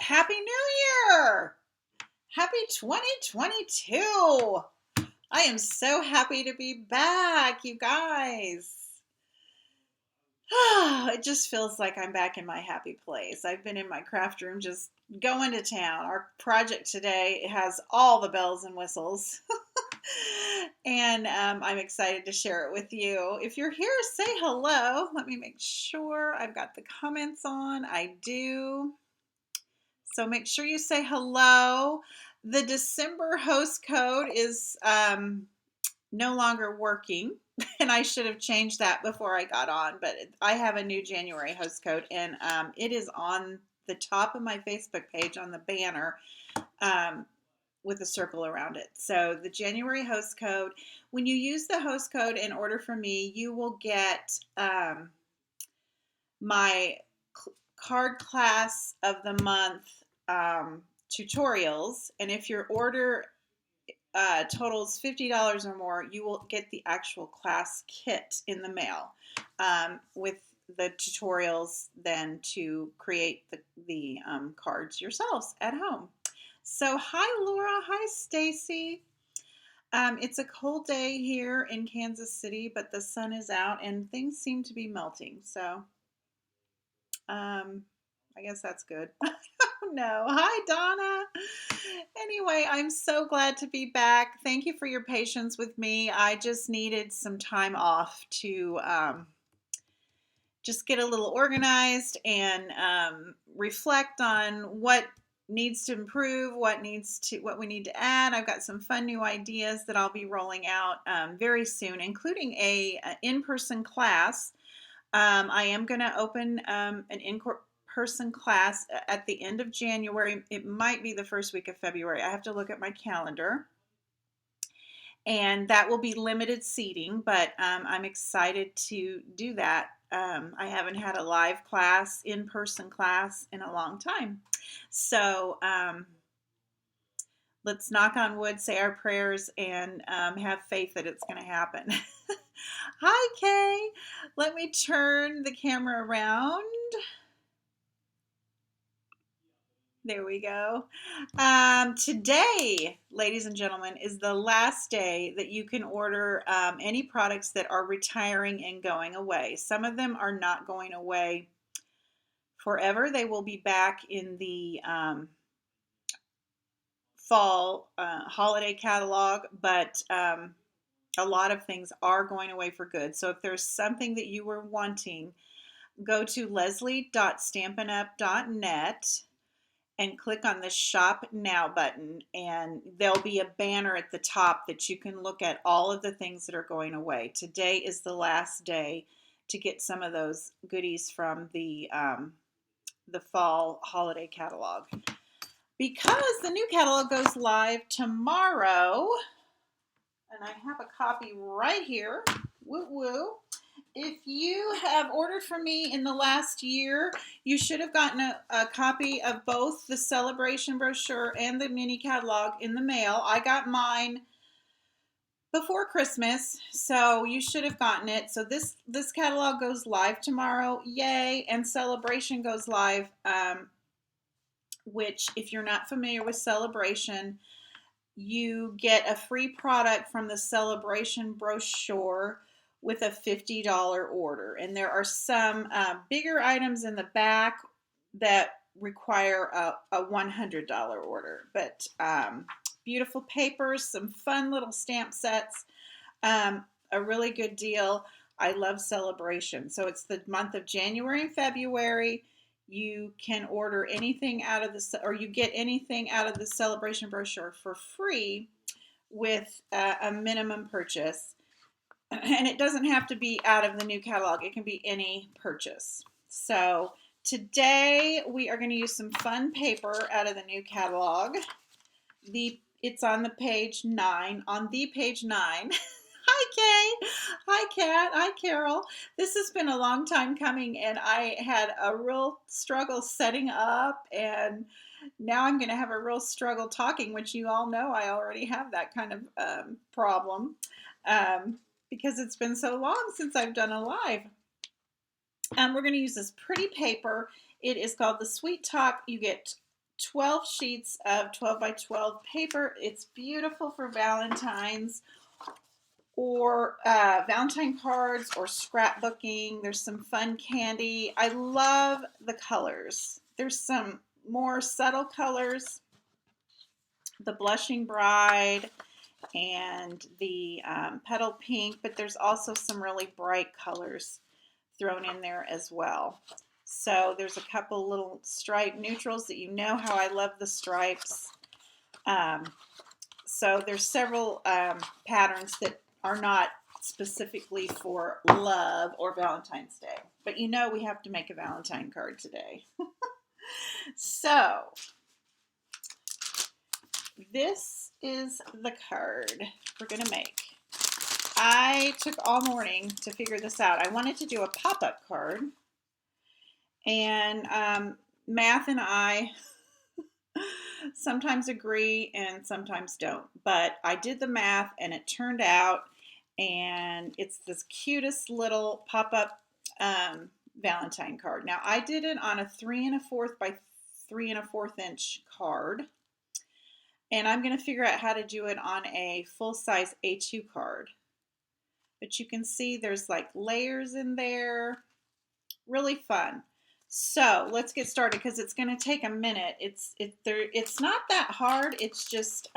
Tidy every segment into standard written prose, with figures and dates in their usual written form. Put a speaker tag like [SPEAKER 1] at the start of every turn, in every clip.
[SPEAKER 1] Happy New Year! Happy 2022! I am so happy to be back, you guys. It just feels like I'm back in my happy place. I've been in my craft room just going to town. Our project today has all the bells and whistles, and I'm excited to share it with you. If you're here, say hello. Let me make sure I've got the comments on. I do. So make sure you say hello. The December host code is no longer working, and I should have changed that before I got on, but I have a new January host code, and it is on the top of my Facebook page on the banner um, with a circle around it. So the January host code, when you use the host code in order for me, you will get my card class of the month tutorials, and if your order totals $50 or more, you will get the actual class kit in the mail with the tutorials then to create the cards yourselves at home. So hi Laura, hi Stacy. It's a cold day here in Kansas City, but the sun is out and things seem to be melting. So I guess that's good. No. Hi, Donna. Anyway, I'm so glad to be back. Thank you for your patience with me. I just needed some time off to just get a little organized and reflect on what needs to improve, what we need to add. I've got some fun new ideas that I'll be rolling out very soon, including a in-person class. I am going to open an in-person class at the end of January. It might be the first week of February. I have to look at my calendar. And that will be limited seating, but I'm excited to do that. I haven't had a live class, in-person class in a long time. So let's knock on wood, say our prayers, and have faith that it's going to happen. Hi, Kay. Let me turn the camera around. There we go. Today, ladies and gentlemen, is the last day that you can order any products that are retiring and going away. Some of them are not going away forever. They will be back in the fall holiday catalog, but a lot of things are going away for good. So if there's something that you were wanting, go to leslie.stampinup.net and click on the Shop Now button, and there'll be a banner at the top that you can look at all of the things that are going away. Today is the last day to get some of those goodies from the fall holiday catalog. Because the new catalog goes live tomorrow, and I have a copy right here. Woo woo. If you have ordered from me in the last year, you should have gotten a copy of both the celebration brochure and the mini catalog in the mail. I got mine before Christmas, so you should have gotten it. So this catalog goes live tomorrow, yay! And celebration goes live, which if you're not familiar with celebration, you get a free product from the celebration brochure with a $50 order. And there are some bigger items in the back that require a $100 order. But beautiful papers, some fun little stamp sets, a really good deal. I love celebration. So it's the month of January and February. You can order anything out of the, or you get anything out of the celebration brochure for free with a minimum purchase. And it doesn't have to be out of the new catalog. It can be any purchase. So today we are going to use some fun paper out of the new catalog. It's on the page 9, on the page 9. Hi, Kay. Hi, Kat. Hi, Carol. This has been a long time coming, and I had a real struggle setting up, and now I'm going to have a real struggle talking, which you all know I already have that kind of problem because it's been so long since I've done a live. We're going to use this pretty paper. It is called the Sweet Talk. You get 12 sheets of 12 by 12 paper. It's beautiful for Valentine's or Valentine cards or scrapbooking. There's some fun candy. I love the colors. There's some more subtle colors, the Blushing Bride and the Petal Pink, but there's also some really bright colors thrown in there as well. So there's a couple little stripe neutrals that you know how I love the stripes. So there's several patterns that are not specifically for love or Valentine's Day. But you know we have to make a Valentine card today. So this is the card we're going to make. I took all morning to figure this out. I wanted to do a pop-up card. And Math and I sometimes agree and sometimes don't. But I did the math and it turned out, and it's this cutest little pop-up Valentine card. Now I did it on a 3 1/4 by 3 1/4 inch card. And I'm going to figure out how to do it on a full-size A2 card. But you can see there's like layers in there. Really fun. So let's get started because it's going to take a minute. It's not that hard. It's just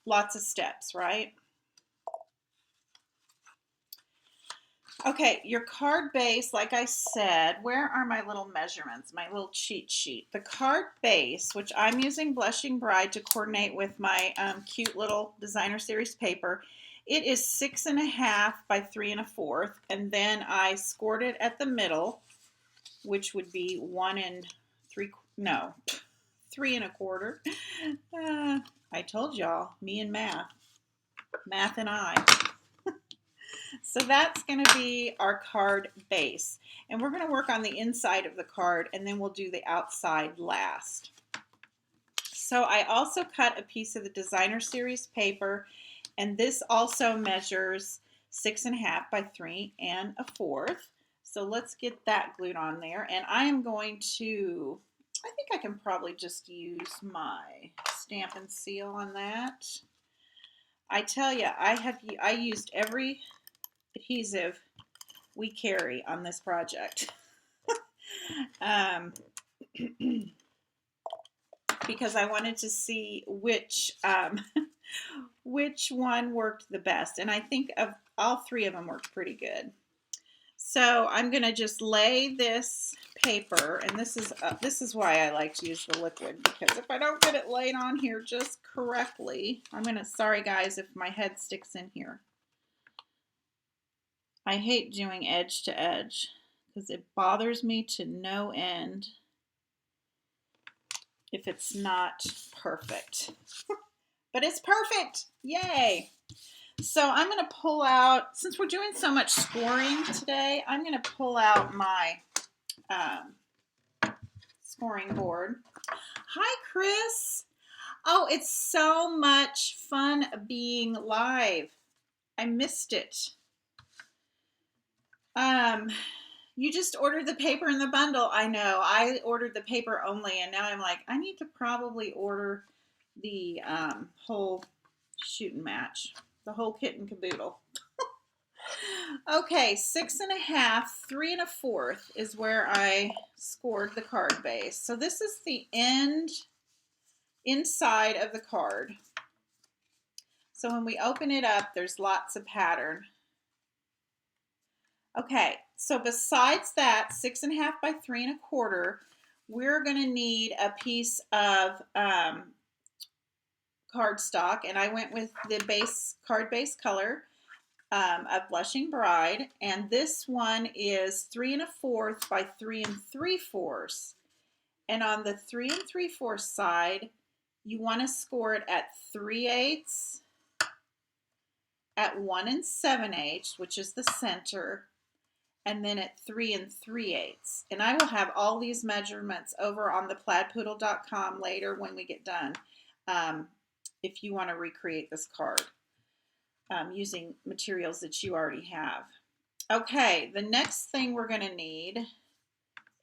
[SPEAKER 1] lots of steps, right? Okay, your card base, like I said, where are my little measurements, my little cheat sheet? The card base, which I'm using Blushing Bride to coordinate with my cute little designer series paper, it is 6 1/2 by 3 1/4, and then I scored it at the middle, which would be 3 1/4. I told y'all, me and Math and I. So that's going to be our card base. And we're going to work on the inside of the card, and then we'll do the outside last. So I also cut a piece of the designer series paper, and this also measures 6 1/2 by 3 1/4. So let's get that glued on there. And I am going to, I think I can probably just use my stamp and seal on that. I tell you, I used every adhesive we carry on this project because I wanted to see which one worked the best, and I think of all three of them worked pretty good. So I'm going to just lay this paper, and this is why I like to use the liquid, because if I don't get it laid on here just correctly, sorry guys if my head sticks in here. I hate doing edge to edge because it bothers me to no end if it's not perfect. But it's perfect! Yay! So I'm going to pull out, since we're doing so much scoring today, I'm going to pull out my scoring board. Hi, Chris! Oh, it's so much fun being live. I missed it. You just ordered the paper in the bundle. I know. I ordered the paper only, and now I'm like, I need to probably order the whole shoot and match, the whole kit and caboodle. Okay, 6 1/2, 3 1/4 is where I scored the card base. So this is the inside of the card. So when we open it up, there's lots of pattern. Okay, so besides that 6 1/2 by 3 1/4, we're going to need a piece of cardstock, and I went with the card base color of Blushing Bride, and this one is 3 1/4 by 3 3/4. And on the 3 3/4 side, you want to score it at 3/8, at 1 7/8, which is the center, and then at 3 3/8. And I will have all these measurements over on the plaidpoodle.com later when we get done, if you want to recreate this card using materials that you already have. Okay, the next thing we're going to need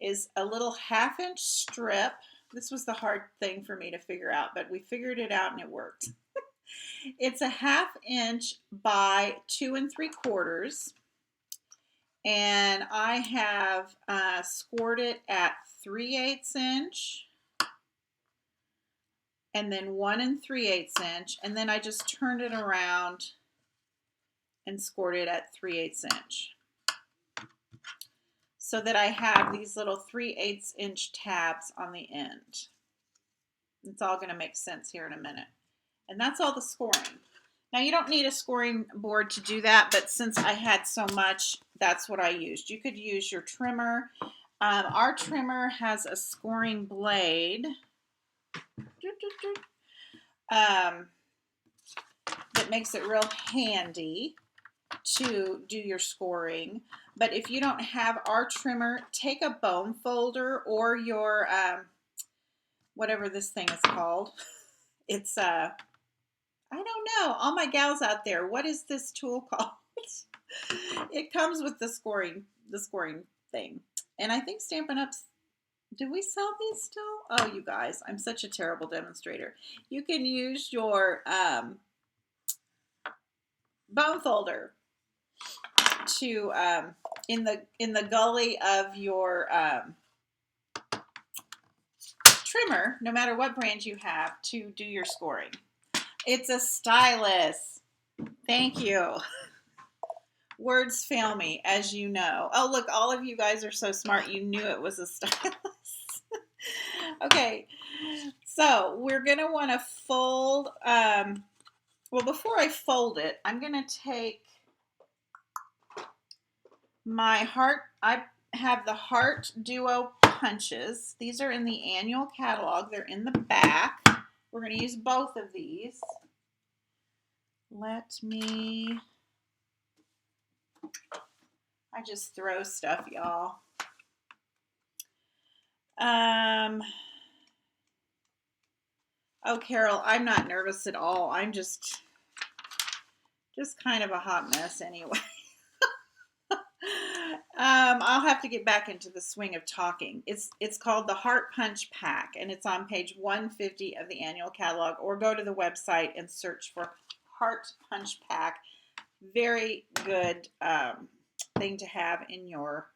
[SPEAKER 1] is a little 1/2 inch strip. This was the hard thing for me to figure out, but we figured it out and it worked. It's a 1/2 inch by 2 3/4, and I have scored it at 3/8 inch, and then 1 3/8 inch, and then I just turned it around and scored it at 3/8 inch, so that I have these little 3/8 inch tabs on the end. It's all going to make sense here in a minute. And that's all the scoring. Now you don't need a scoring board to do that, but since I had so much, that's what I used. You could use your trimmer. Our trimmer has a scoring blade that makes it real handy to do your scoring. But if you don't have our trimmer, take a bone folder or your whatever this thing is called. It's I don't know. All my gals out there, what is this tool called? It comes with the scoring thing. And I think Stampin' Up's, do we sell these still? Oh, you guys, I'm such a terrible demonstrator. You can use your bone folder to in the gully of your trimmer, no matter what brand you have, to do your scoring. It's a stylus. Thank you. Words fail me, as you know. Oh, look, all of you guys are so smart. You knew it was a stylus. Okay, so we're going to want to fold. Well, before I fold it, I'm going to take my heart. I have the Heart Duo punches. These are in the annual catalog. They're in the back. We're going to use both of these. Let me, I just throw stuff, y'all. Oh, Carol, I'm not nervous at all. I'm just kind of a hot mess anyway. I'll have to get back into the swing of talking. It's called the Heart Punch Pack, and it's on page 150 of the annual catalog, or go to the website and search for Heart Punch Pack. Very good thing to have in your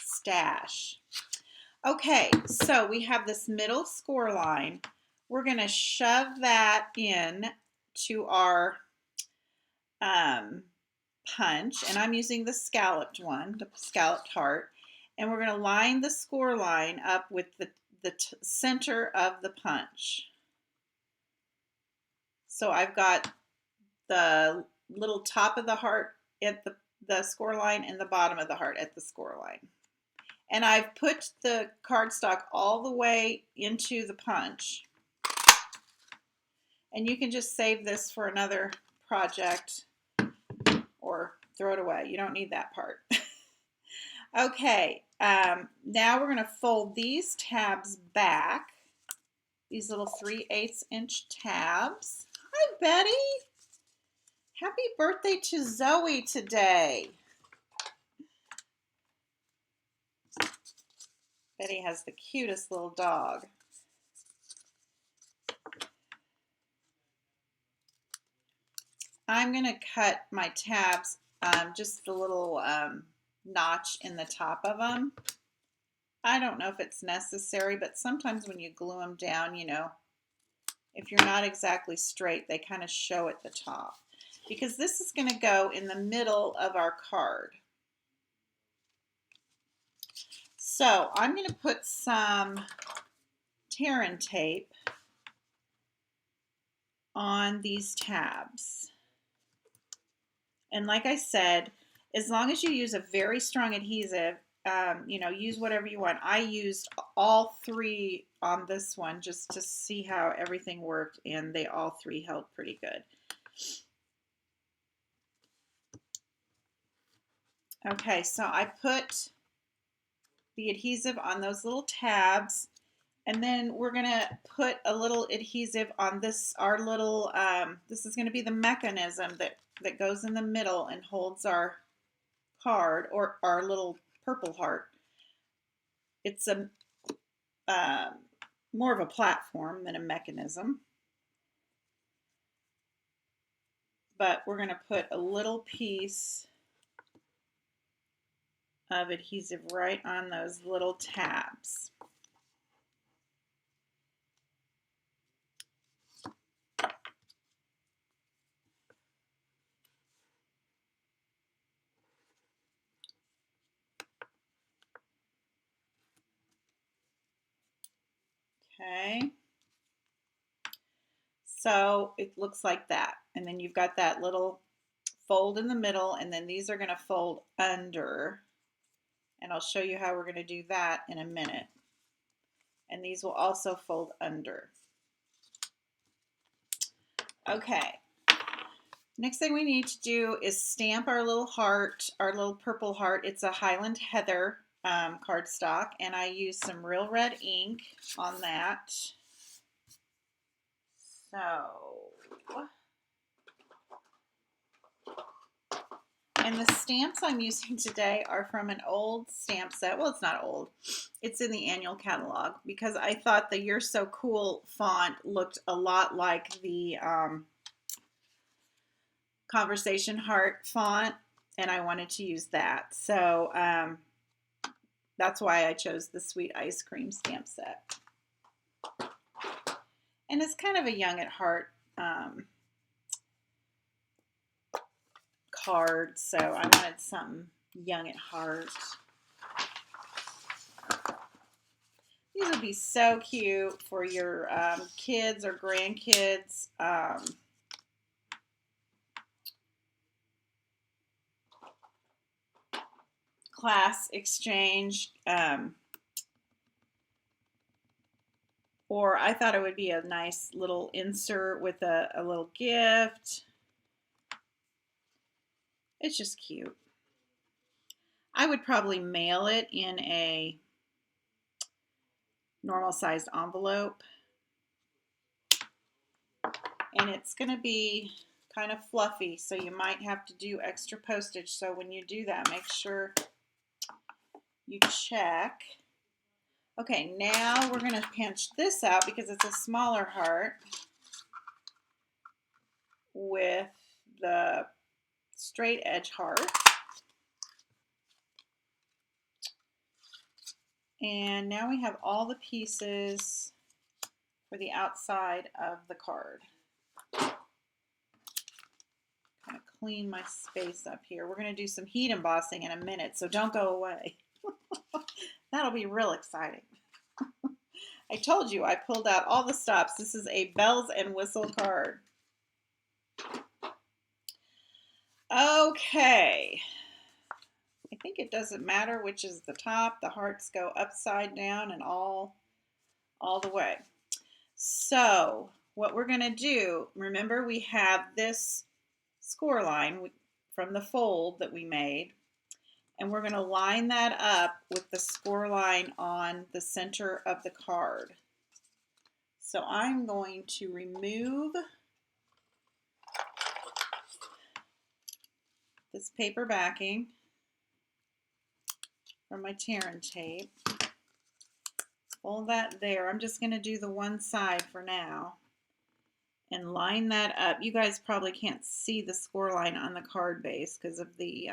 [SPEAKER 1] stash. Okay, so we have this middle score line. We're going to shove that in to our punch, and I'm using the scalloped one, the scalloped heart, and we're going to line the score line up with the center of the punch. So I've got the little top of the heart at the score line and the bottom of the heart at the score line. And I've put the cardstock all the way into the punch. And you can just save this for another project or throw it away. You don't need that part. Okay, now we're going to fold these tabs back. These little 3/8 inch tabs. Hi, Betty. Happy birthday to Zoe today. Betty has the cutest little dog. I'm going to cut my tabs, just the little notch in the top of them. I don't know if it's necessary, but sometimes when you glue them down, you know, if you're not exactly straight, they kind of show at the top. Because this is going to go in the middle of our card. So I'm going to put some tear and tape on these tabs. And like I said, as long as you use a very strong adhesive, you know, use whatever you want. I used all 3 on this one just to see how everything worked, and they all 3 held pretty good. Okay, so I put the adhesive on those little tabs, and then we're going to put a little adhesive on this, our little, this is going to be the mechanism that goes in the middle and holds our card, or our little purple heart. It's a more of a platform than a mechanism. But we're going to put a little piece of adhesive right on those little tabs. Okay. So it looks like that. And then you've got that little fold in the middle, and then these are going to fold under. And I'll show you how we're going to do that in a minute. And these will also fold under. Okay. Next thing we need to do is stamp our little heart, our little purple heart. It's a Highland Heather cardstock, and I use some Real Red ink on that. So, and the stamps I'm using today are from an old stamp set. Well, it's not old. It's in the annual catalog because I thought the You're So Cool font looked a lot like the Conversation Heart font, and I wanted to use that. So that's why I chose the Sweet Ice Cream stamp set. And it's kind of a young at heart card, so I wanted something young at heart. These would be so cute for your kids or grandkids. Class exchange. Or I thought it would be a nice little insert with a little gift. It's just cute. I would probably mail it in a normal sized envelope. And it's going to be kind of fluffy, so you might have to do extra postage. So when you do that, make sure you check. Okay, now we're going to pinch this out because it's a smaller heart with the straight edge heart. And now we have all the pieces for the outside of the card. Kind of clean my space up here. We're going to do some heat embossing in a minute, so don't go away. That'll be real exciting. I told you I pulled out all the stops. This is a bells and whistle card. Okay. I think it doesn't matter which is the top. The hearts go upside down and all the way. So what we're going to do, remember we have this score line from the fold that we made, and we're going to line that up with the score line on the center of the card. So I'm going to remove this paper backing from my tearing tape. Fold that there. I'm just going to do the one side for now and line that up. You guys probably can't see the score line on the card base because of the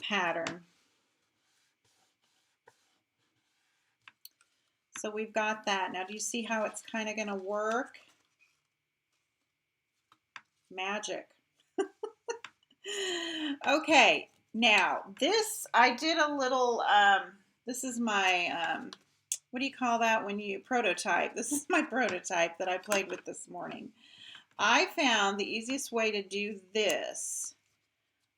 [SPEAKER 1] pattern. So we've got that. Now do you see how it's kind of going to work? Magic. Okay, now this, I did a little, this is my, what do you call that when you prototype? This is my prototype that I played with this morning. I found the easiest way to do this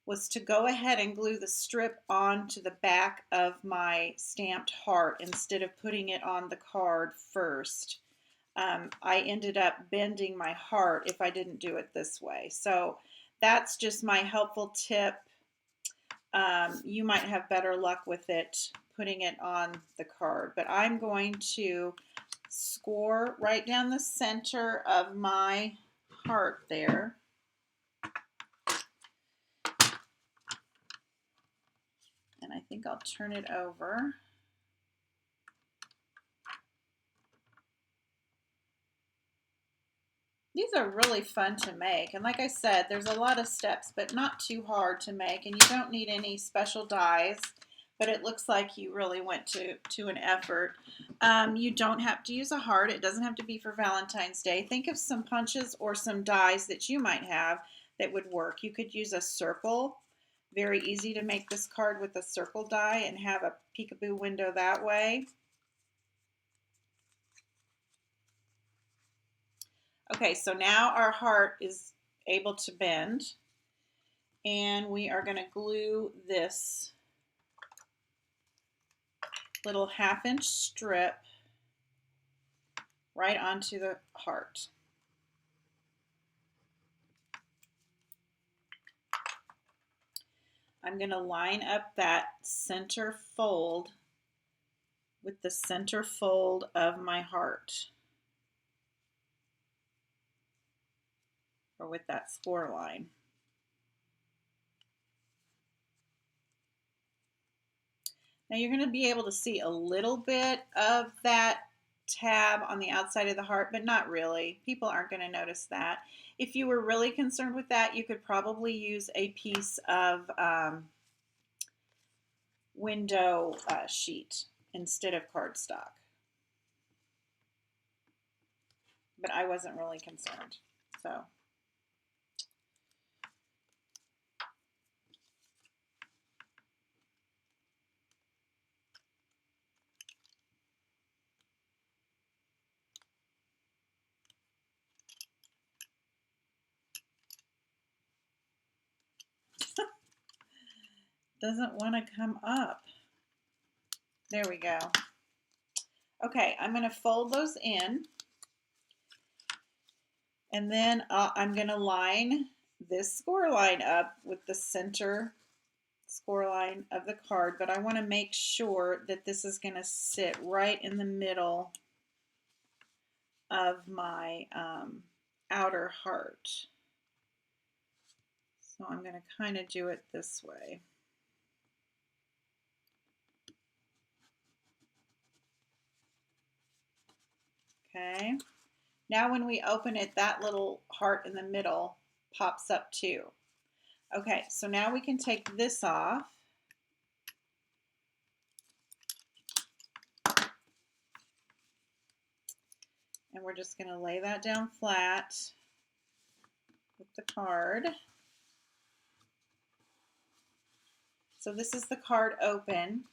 [SPEAKER 1] was to go ahead and glue the strip onto the back of my stamped heart instead of putting it on the card first. I ended up bending my heart if I didn't do it this way. So that's just my helpful tip. You might have better luck with it putting it on the card, but I'm going to score right down the center of my heart there. And I think I'll turn it over. These are really fun to make, and like I said, there's a lot of steps, but not too hard to make, and you don't need any special dies, but it looks like you really went to an effort. You don't have to use a heart. It doesn't have to be for Valentine's Day. Think of some punches or some dies that you might have that would work. You could use a circle. Very easy to make this card with a circle die and have a peekaboo window that way. Okay, so now our heart is able to bend, and we are going to glue this little 1/2 inch strip right onto the heart. I'm going to line up that center fold with the center fold of my heart, or with that score line. Now you're going to be able to see a little bit of that tab on the outside of the heart, but not really. People aren't going to notice that. If you were really concerned with that, you could probably use a piece of window sheet instead of cardstock. But I wasn't really concerned, so. Doesn't want to come up. There we go. Okay, I'm going to fold those in, and then I'm going to line this score line up with the center score line of the card, but I want to make sure that this is going to sit right in the middle of my outer heart. So I'm going to kind of do it this way. Okay, now when we open it, that little heart in the middle pops up too. Okay, so now we can take this off. And we're just going to lay that down flat with the card. So this is the card open.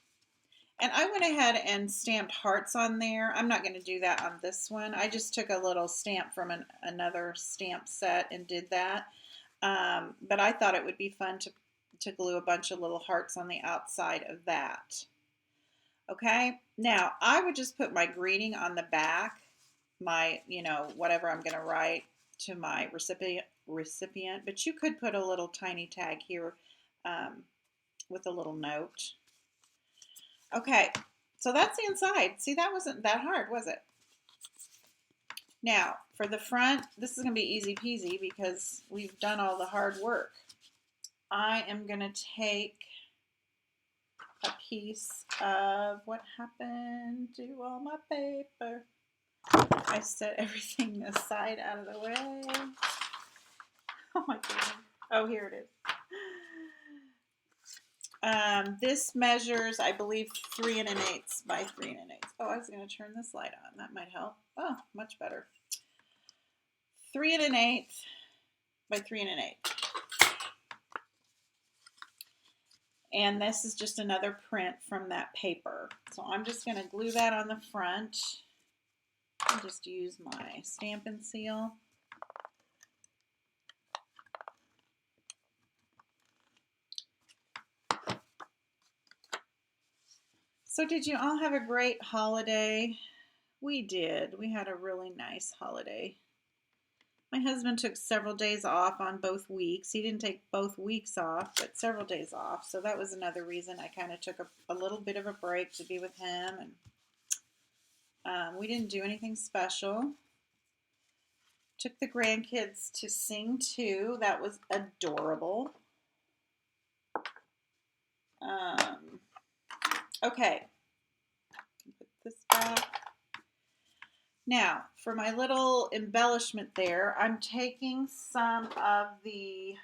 [SPEAKER 1] And I went ahead and stamped hearts on there. I'm not going to do that on this one. I just took a little stamp from another stamp set and did that. But I thought it would be fun to glue a bunch of little hearts on the outside of that. Okay, now I would just put my greeting on the back, my, whatever I'm going to write to my recipient, but you could put a little tiny tag here with a little note. Okay, so that's the inside. See, that wasn't that hard, was it? Now, for the front, this is going to be easy peasy because we've done all the hard work. I am going to take a piece of what happened to all my paper. I set everything aside out of the way. Oh my goodness. Oh, here it is. This measures, I believe, 3 1/8 by 3 1/8. Oh, I was going to turn this light on. That might help. Oh, much better. 3 1/8 by 3 1/8. And this is just another print from that paper. So I'm just going to glue that on the front. I'll just use my Stampin' Seal. So did you all have a great holiday? We did. We had a really nice holiday. My husband took several days off on both weeks. He didn't take both weeks off, but several days off. So that was another reason I kind of took a little bit of a break to be with him. And We didn't do anything special. Took the grandkids to sing too. That was adorable. Okay, put this back. Now, for my little embellishment there, I'm taking some of the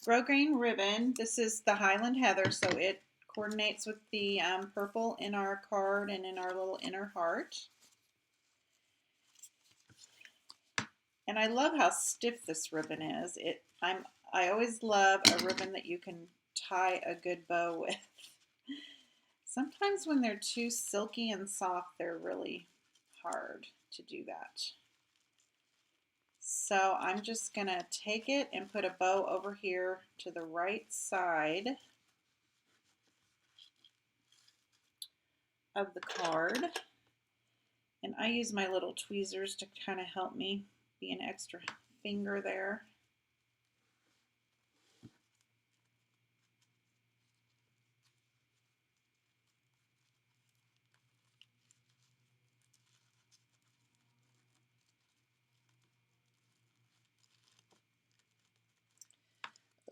[SPEAKER 1] grosgrain ribbon. This is the Highland Heather, so it coordinates with the purple in our card and in our little inner heart. And I love how stiff this ribbon is. I always love a ribbon that you can tie a good bow with. Sometimes when they're too silky and soft, they're really hard to do that. So I'm just going to take it and put a bow over here to the right side of the card. And I use my little tweezers to kind of help me be an extra finger there.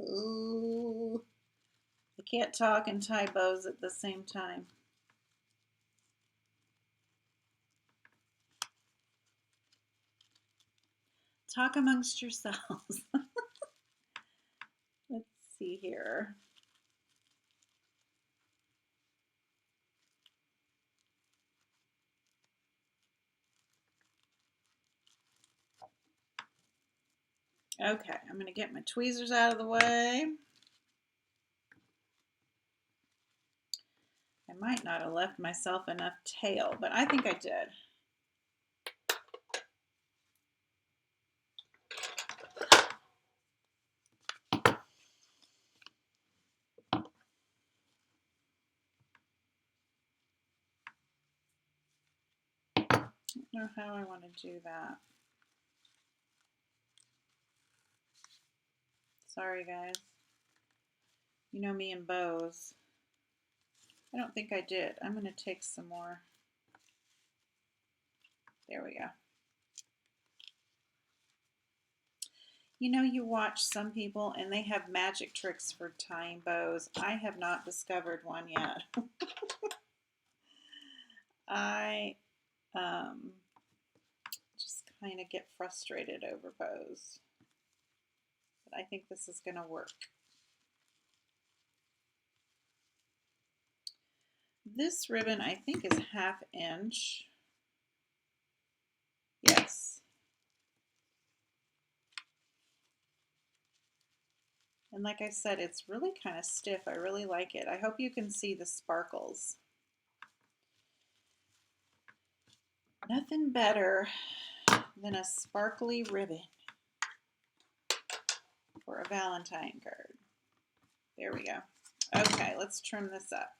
[SPEAKER 1] Ooh, I can't talk and tie bows at the same time. Talk amongst yourselves. Let's see here. Okay, I'm going to get my tweezers out of the way. I might not have left myself enough tail, but I think I did. I don't know how I want to do that. Sorry, guys. You know me and bows. I don't think I did. I'm going to take some more. There we go. You know, you watch some people and they have magic tricks for tying bows. I have not discovered one yet. I just kind of get frustrated over bows. But I think this is going to work. This ribbon, I think, is 1/2 inch. Yes. And like I said, it's really kind of stiff. I really like it. I hope you can see the sparkles. Nothing better than a sparkly ribbon for a Valentine card. There we go. Okay, let's trim this up.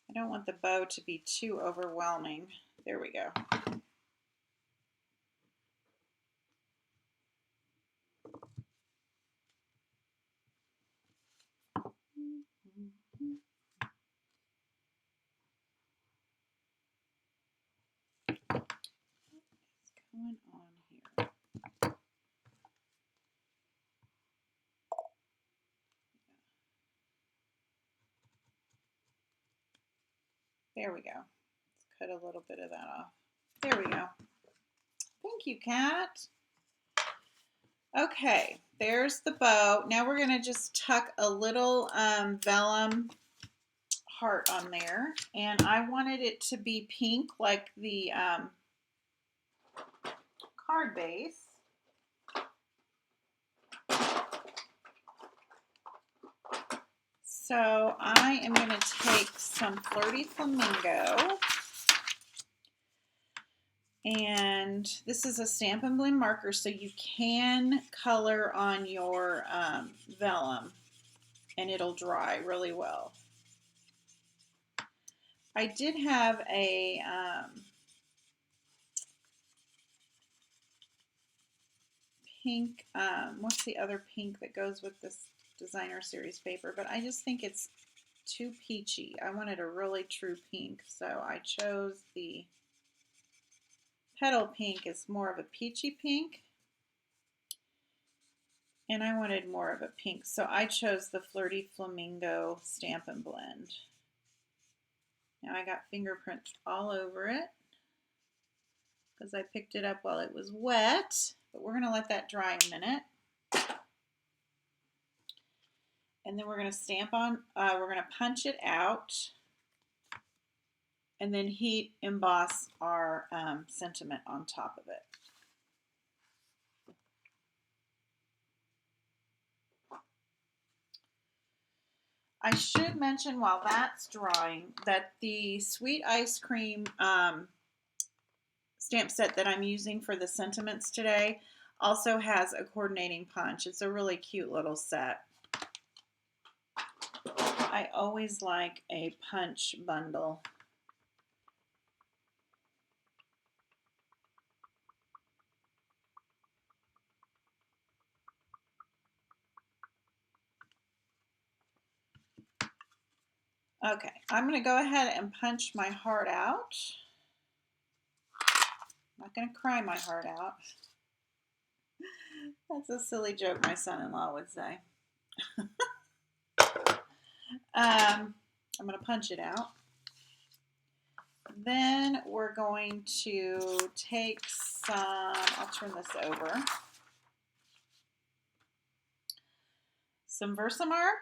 [SPEAKER 1] I don't want the bow to be too overwhelming. There we go. What's going on here? There we go. Let's cut a little bit of that off. There we go. Thank you, Kat. Okay, there's the bow. Now we're going to just tuck a little vellum heart on there. And I wanted it to be pink like the card base. So I am going to take some Flirty Flamingo. And this is a Stampin' Blend marker, so you can color on your vellum and it'll dry really well. I did have a pink, what's the other pink that goes with this designer series paper, but I just think it's too peachy. I wanted a really true pink, so I chose the petal pink. It's more of a peachy pink, and I wanted more of a pink, so I chose the Flirty Flamingo Stamp and Blend. Now I got fingerprints all over it because I picked it up while it was wet, but we're going to let that dry a minute. And then we're going to stamp on, we're going to punch it out and then heat emboss our sentiment on top of it. I should mention while that's drying that the Sweet Ice Cream stamp set that I'm using for the sentiments today also has a coordinating punch. It's a really cute little set. I always like a punch bundle. Okay, I'm going to go ahead and punch my heart out. I'm not going to cry my heart out. That's a silly joke my son-in-law would say. I'm going to punch it out. Then we're going to take some, I'll turn this over, some Versamark.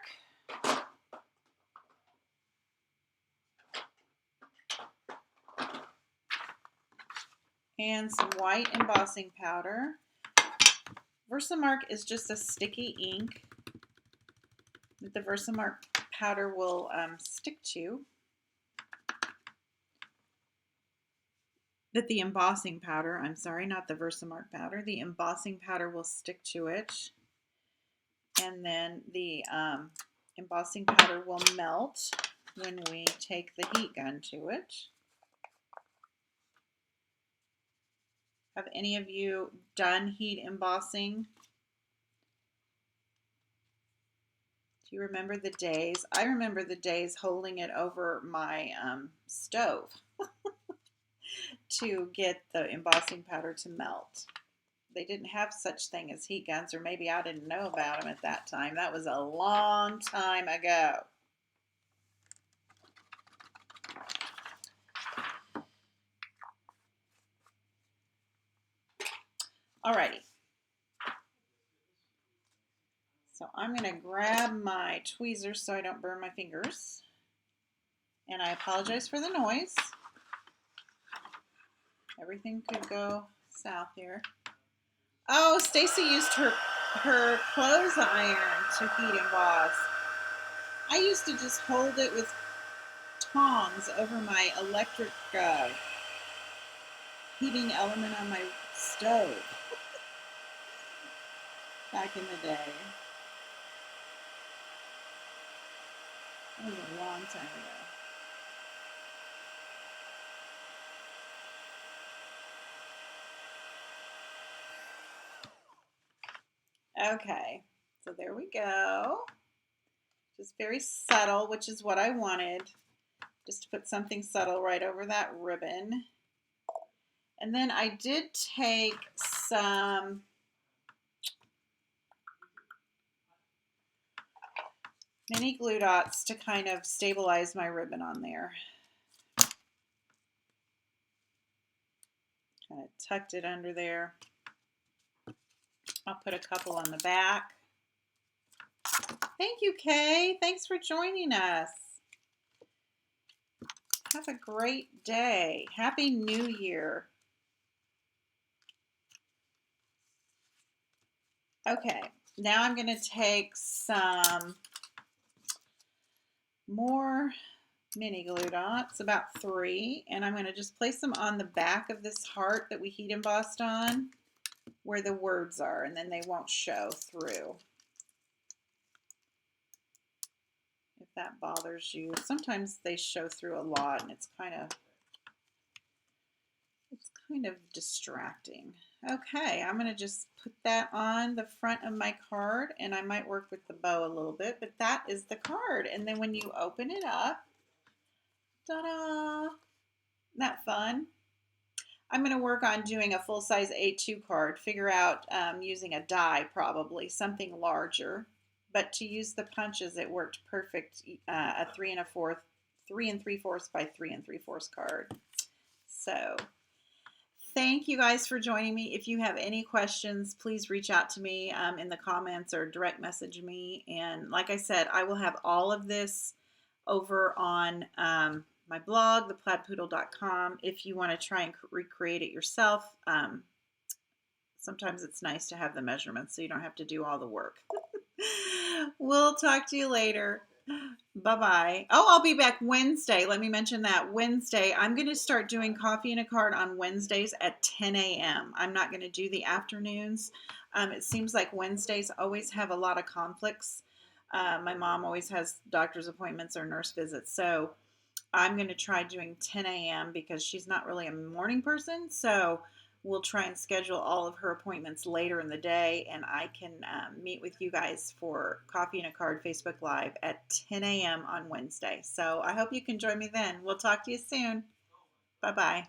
[SPEAKER 1] And some white embossing powder. Versamark is just a sticky ink that the Versamark powder will stick to. That the embossing powder, I'm sorry, not the Versamark powder, the embossing powder will stick to it. And then the embossing powder will melt when we take the heat gun to it. Have any of you done heat embossing? Do you remember the days? I remember the days holding it over my stove to get the embossing powder to melt. They didn't have such thing as heat guns, or maybe I didn't know about them at that time. That was a long time ago. Alrighty. So I'm going to grab my tweezers so I don't burn my fingers. And I apologize for the noise. Everything could go south here. Oh, Stacy used her clothes iron to heat emboss. I used to just hold it with tongs over my electric heating element on my stove back in the day. That was a long time ago. Okay, so there we go. Just very subtle, which is what I wanted. Just to put something subtle right over that ribbon. And then I did take some mini glue dots to kind of stabilize my ribbon on there. Kind of tucked it under there. I'll put a couple on the back. Thank you, Kay. Thanks for joining us. Have a great day. Happy New Year. Okay, now I'm going to take some more mini glue dots, about 3, and I'm going to just place them on the back of this heart that we heat embossed on, where the words are, and then they won't show through. If that bothers you. Sometimes they show through a lot, and it's kind of distracting. Okay, I'm going to just put that on the front of my card, and I might work with the bow a little bit, but that is the card. And then when you open it up, ta-da! Isn't that fun? I'm going to work on doing a full-size A2 card, figure out using a die probably, something larger. But to use the punches, it worked perfect, a 3 3/4 by 3 3/4 card. So thank you guys for joining me. If you have any questions, please reach out to me in the comments or direct message me. And like I said, I will have all of this over on my blog, theplaidpoodle.com, if you want to try and recreate it yourself. Sometimes it's nice to have the measurements so you don't have to do all the work. We'll talk to you later. Bye-bye. Oh, I'll be back Wednesday. Let me mention that. Wednesday, I'm going to start doing coffee and a card on Wednesdays at 10 a.m. I'm not going to do the afternoons. It seems like Wednesdays always have a lot of conflicts. My mom always has doctor's appointments or nurse visits. So I'm going to try doing 10 a.m. because she's not really a morning person. So we'll try and schedule all of her appointments later in the day, and I can meet with you guys for Coffee and a Card Facebook Live at 10 a.m. on Wednesday. So I hope you can join me then. We'll talk to you soon. Bye-bye.